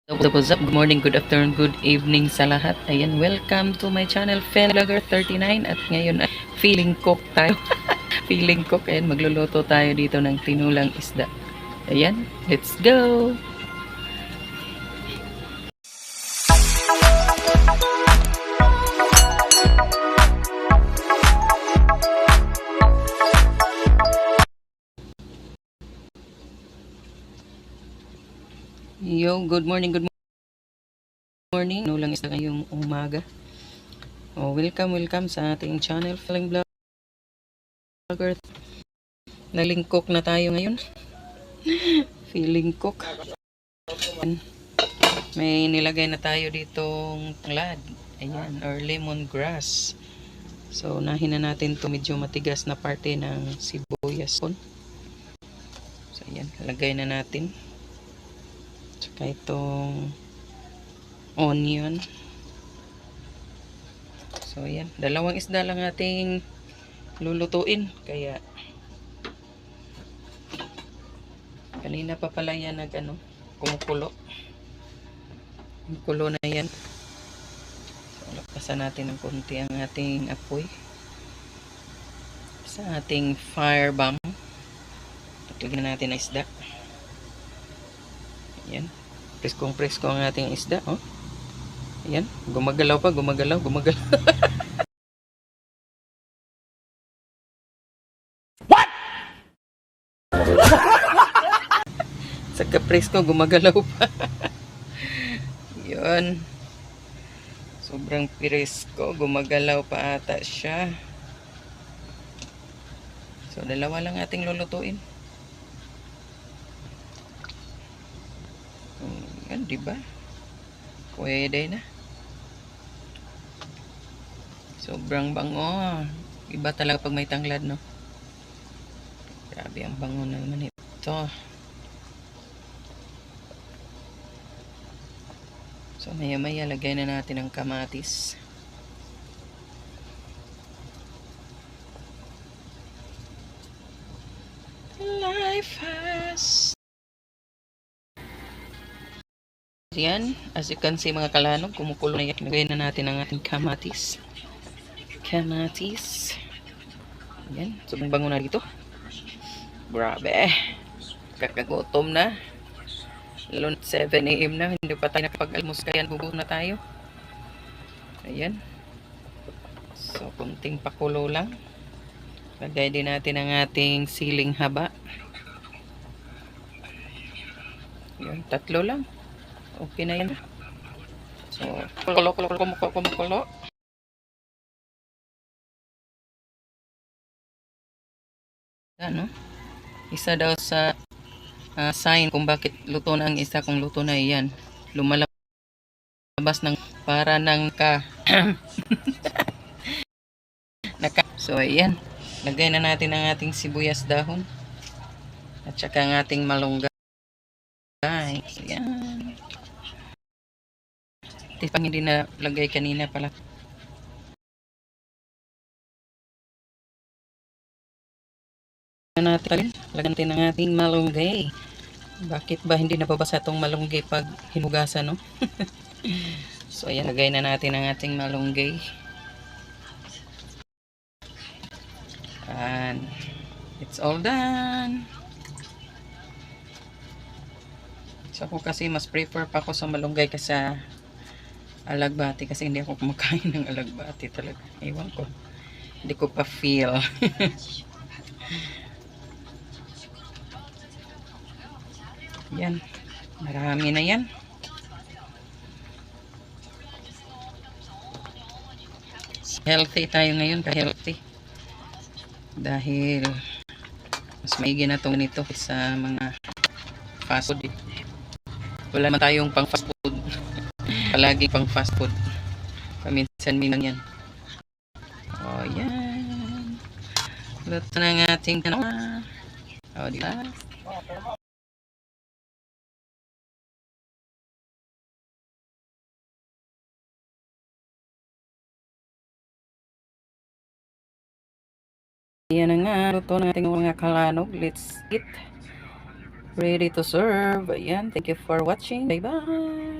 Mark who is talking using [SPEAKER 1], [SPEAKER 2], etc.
[SPEAKER 1] What's up? Good morning, good afternoon, good evening sa lahat. Ayan, welcome to my channel, Fen Vlogger 39. At ngayon ay feeling cook tayo. Feeling cook. Ayan, magluluto tayo dito ng tinulang isda. Ayan, let's go! Yo, good morning, good morning. Tinulang isda ngayong umaga. Welcome sa ating channel, Fen Vlogger. Naling cook na tayo ngayon. Feeling cook. May nilagay na tayo ditong tanglad. Ayan, or lemongrass. So, unahin na natin to medyo matigas na parte ng sibuyas. So, ayan, lagay na natin. Tsaka itong onion. So, ayan, dalawang isda lang ating lulutuin. Kaya, kanina pa pala yan kumukulo. Kumukulo na yan. So, lapasan natin ng konti ang ating apoy sa ating fire bomb. Lagyan natin ang isda. Ayan. Presko ang ating isda. Oh. Ayan. Gumagalaw pa. Gumagalaw. What? Sa presko gumagalaw pa. Yun. Sobrang presko. Gumagalaw pa ata siya. So, dalawa lang ating lulutuin. Yan, diba? Pwede na. Sobrang bango. Iba talaga pag may tanglad, no? Grabe ang bango naman ito. So, maya-maya lagay na natin ang kamatis. Life has... Yan, as you can see mga kalanog, kumukulo na yan. Lagay na natin ang ating kamatis. Yan, sobrang bango na dito. Grabe. Kakagutom na. Lalo 7 AM na, hindi pa tayo nakapag-almus, kaya gugutom na tayo. Ayan. So, kunting pakulo lang. Lagay din natin ang ating siling haba. Yan, 3 lang. Okay na yan. So, kumukulo. Ano? Isa daw sa sign kung bakit luto na ang isa, kung luto na yan. Lumalabas ng para ng So, ayan. Lagay na natin ang ating sibuyas dahon. At saka ang ating malunggay. Ayan. Pang hindi na lagay kanina pala. Lagyan natin ang ating malunggay. Bakit ba hindi nababasa itong malunggay pag hinugasan, no? So, ayan, lagay na natin ang ating malunggay. And it's all done. So, ako kasi mas prefer pa ako sa malunggay kasi sa alagbati, kasi hindi ako kumakain ng alagbati talaga. Ewan ko. Hindi ko pa feel. Yan. Marami na yan. Healthy tayo ngayon. Healthy. Dahil mas maigi na itong nito sa mga fast food. Wala naman tayong pang fast food. Palagi pang fast food. Paminsan-minsan yan. O, yan. Luto na ng ating kanawa. O, diba? Yan na nga, luto ng ating mga kalanog. Let's eat. Ready to serve. Ayan, thank you for watching. Bye-bye.